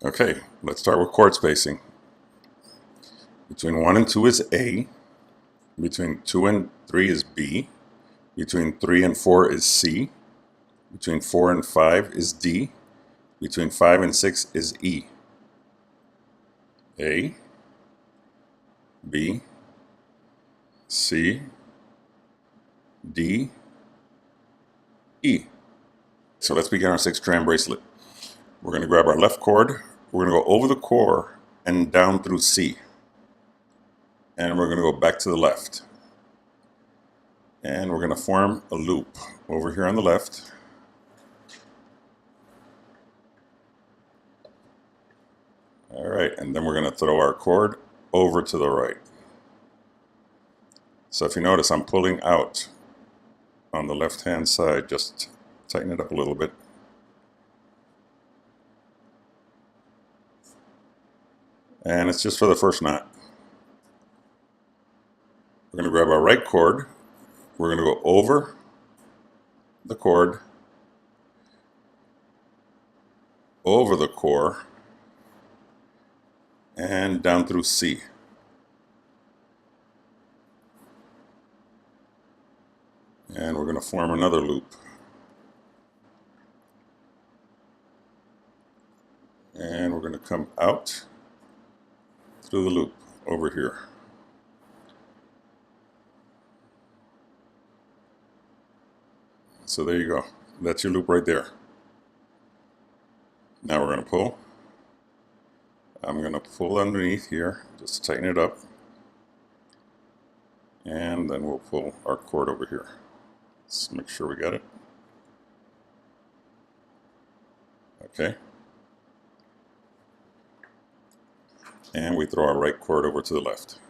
Okay, let's start with chord spacing. Between 1 and 2 is A. Between 2 and 3 is B. Between 3 and 4 is C. Between 4 and 5 is D. Between 5 and 6 is E. A, B, C, D, E. So let's begin our 6-strand bracelet. We're going to grab our left cord. We're going to go over the core and down through C. And we're going to go back to the left. And we're going to form a loop over here on the left. All right, and then we're going to throw our cord over to the right. So if you notice, I'm pulling out on the left-hand side. Just tighten it up a little bit. And it's just for the first knot. We're going to grab our right cord. We're going to go over the cord, over the core, and down through C. And we're going to form another loop. And we're going to come out through the loop over here. So there you go. That's your loop right there. Now we're going to pull. I'm going to pull underneath here, just tighten it up. And then we'll pull our cord over here. Let's make sure we got it. Okay. And we throw our right cord over to the left.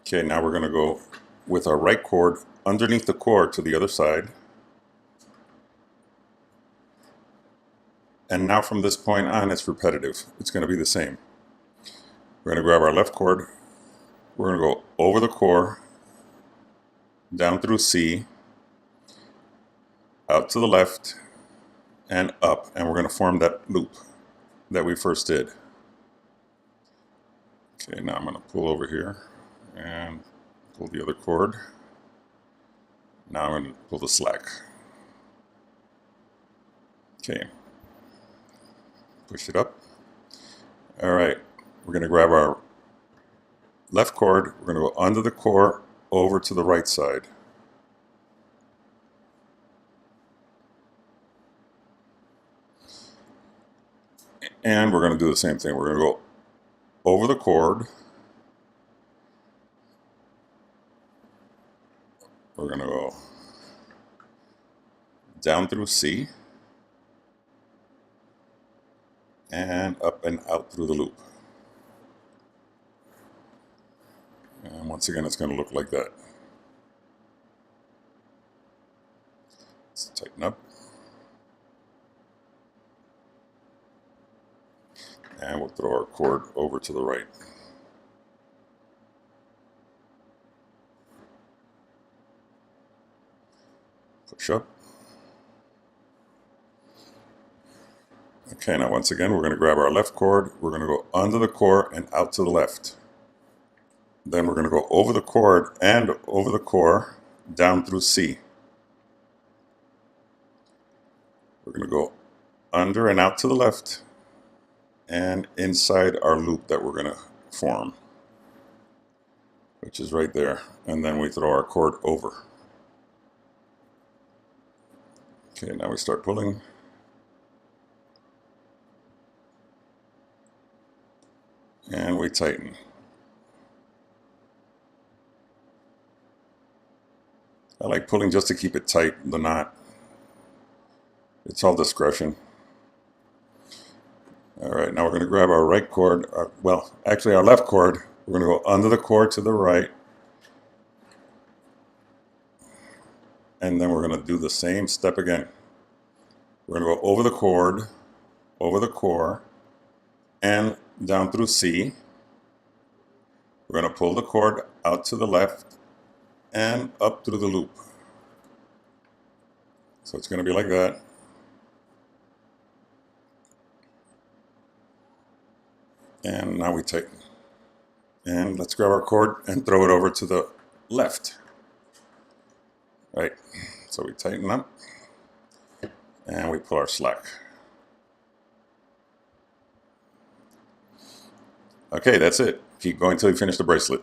Okay, now we're going to go with our right cord underneath the cord to the other side. And now from this point on, it's repetitive. It's going to be the same. We're going to grab our left cord. We're going to go over the core, down through C, out to the left, and up. And we're going to form that loop that we first did. Okay, now I'm going to pull over here and pull the other cord. Now I'm going to pull the slack. Okay. Push it up. All right. We're going to grab our left cord. We're going to go under the core over to the right side. And we're going to do the same thing. We're going to go over the cord. We're going to go down through C and up and out through the loop. And once again, it's going to look like that. Let's tighten up. And we'll throw our cord over to the right. Push up. Okay, now once again, we're going to grab our left cord. We're going to go under the core and out to the left. Then we're going to go over the cord and over the core down through C. We're going to go under and out to the left and inside our loop that we're going to form, which is right there. And then we throw our cord over. Okay, now we start pulling. And we tighten. I like pulling just to keep it tight, the knot. It's all discretion. All right, now we're going to grab our right cord, well, actually our left cord. We're going to go under the cord to the right. And then we're going to do the same step again. We're going to go over the cord, over the core, and down through C. We're going to pull the cord out to the left and up through the loop. So it's going to be like that. And now we tighten. And let's grab our cord and throw it over to the left. Right, so we tighten up and we pull our slack. Okay, that's it. Keep going until you finish the bracelet.